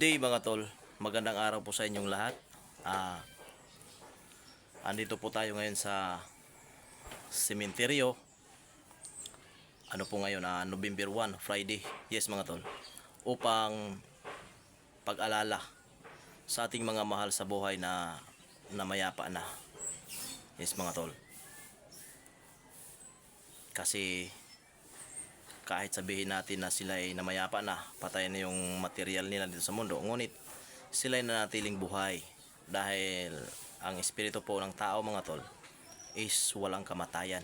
Good day mga tol, magandang araw po sa inyong lahat. Andito po tayo ngayon sa sementeryo. Ano po ngayon, November 1, Friday. Yes mga tol, upang pag-alala sa ating mga mahal sa buhay na namayapa na. Yes mga tol, kasi kahit sabihin natin na sila ay namayapa na, patay na yung material nila dito sa mundo, ngunit sila ay nanatiling buhay dahil ang espiritu po ng tao mga tol is walang kamatayan.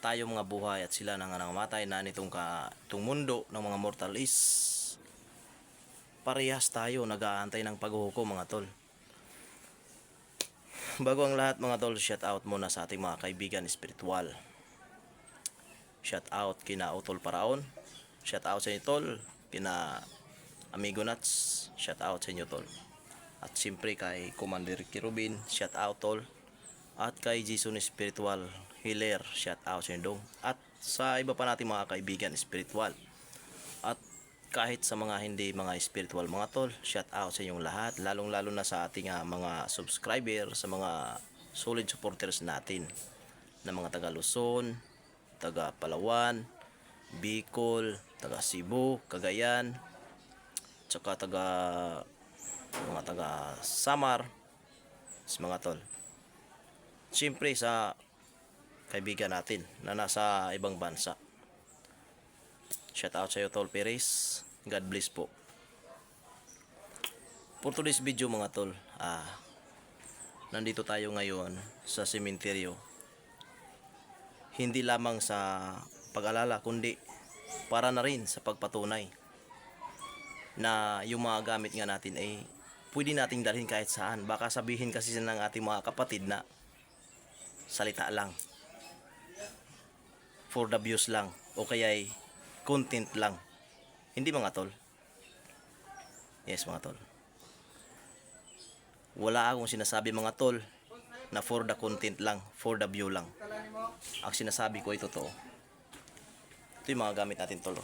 Tayo mga buhay at sila nang nangamatay na nitong itong mundo ng mga mortal is parehas tayo nag-aantay ng paghuhukom mga tol. Bago ang lahat mga tol, shout out muna sa ating mga kaibigan espiritual. Shout out kina Utol Paraon. Shout out sa inyo tol. Kina Amigo Nuts. Shout out sa inyo tol. At siyempre kay Commander Kirubin. Shout out tol. At kay Jason Spiritual Healer. Shout out sa inyo dong. At sa iba pa nating mga kaibigan spiritual. At kahit sa mga hindi mga spiritual mga tol, shout out sa inyong lahat. Lalong lalo na sa ating mga subscriber, sa mga solid supporters natin na mga taga Luzon, taga Palawan, Bicol, taga Cebu, Cagayan, tsaka mga taga Samar, mga tol. Siyempre sa kaibigan natin na nasa ibang bansa. Shout out sa iyo tol Perez. God bless po. For today's video mga tol, nandito tayo ngayon sa sementeryo. Hindi lamang sa pag-alala kundi para na rin sa pagpatunay na yung mga gamit nga natin ay pwede nating dalhin kahit saan. Baka sabihin kasi ng ating mga kapatid na salita lang, for the views lang, o kaya ay content lang. Hindi mga tol. Yes mga tol, wala akong sinasabi mga tol na for the content lang, for the view lang. Ang sinasabi ko ay totoo. Ito yung mga gamit natin tol.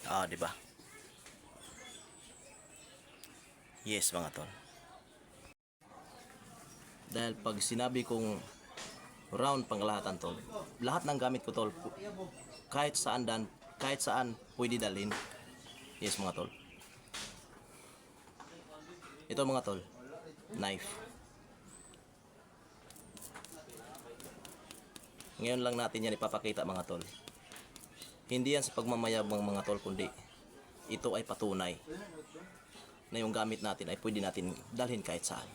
Di ba? Yes mga tol. Dahil pag sinabi kong round pangkalahatan tol, lahat ng gamit ko tol, kahit saan pwede dalhin. Yes mga tol. Ito mga tol, knife. Ngayon lang natin yan ipapakita mga tol. Hindi yan sa pagmamayabang mga tol, kundi ito ay patunay na yung gamit natin ay pwede natin dalhin kahit saan.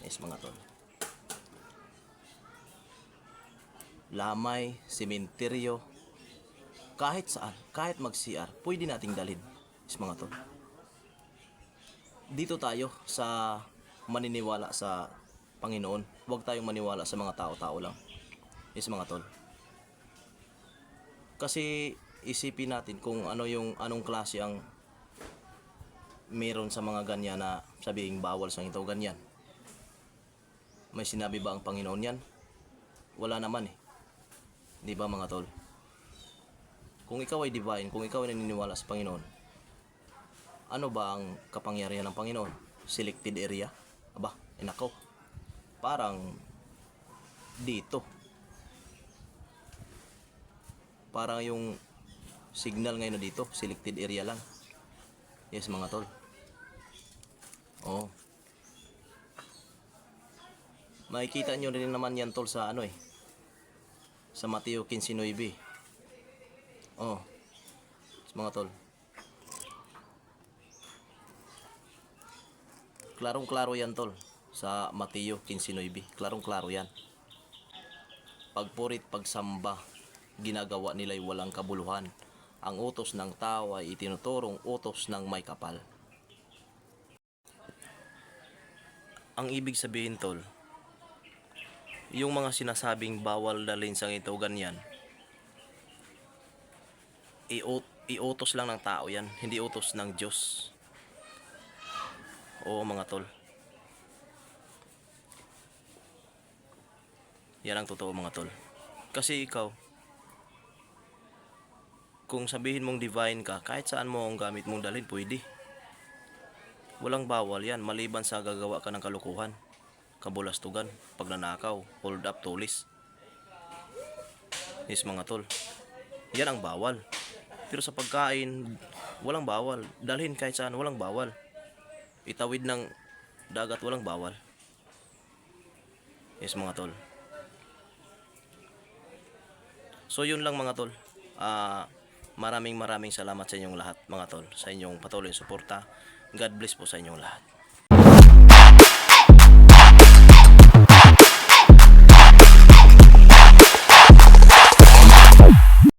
Yes mga tol. Lamay, sementeryo, kahit saan, kahit mag-CR, pwede nating dalhin. Yes mga tol. Dito tayo sa maniniwala sa Panginoon. Huwag tayong maniwala sa mga tao-tao lang. Yes mga tol. Kasi isipin natin kung anong klase ang meron sa mga ganyan na sabihing bawal sa ito ganyan. May sinabi ba ang Panginoon yan? Wala naman eh. Di ba mga tol? Kung ikaw ay divine, kung ikaw ay naniniwala sa Panginoon, ano ba ang kapangyarihan ng Panginoon? Selected area? Aba, nako. Parang dito. Parang yung signal ngayon na dito, selected area lang. Yes mga tol. Oh. Makikita nyo rin naman yan tol sa sa Mateo 15:9. Oh. Mga tol. Klarong-klaro yan tol sa Mateo 15:9. Klarong-klaro yan. Pagpurit, pagsamba, ginagawa nila'y walang kabuluhan. Ang utos ng tao ay itinuturong utos ng may kapal. Ang ibig sabihin tol, yung mga sinasabing bawal dalhin sa ito ganyan, iutos lang ng tao yan, hindi utos ng Diyos. Oo mga tol. Yan ang totoo mga tol. Kasi ikaw, kung sabihin mong divine ka, kahit saan mo ang gamit mong dalhin, pwede. Walang bawal yan, maliban sa gagawa ka ng kalukuhan, kabulastugan, pagnanakaw, hold up, tulis. Yes mga tol, yan ang bawal. Pero sa pagkain, walang bawal. Dalhin kahit saan, walang bawal. Itawid ng dagat, walang bawal. Yes mga tol. So yun lang mga tol. Maraming salamat sa inyong lahat mga tol, sa inyong patuloy suporta. God bless po sa inyong lahat.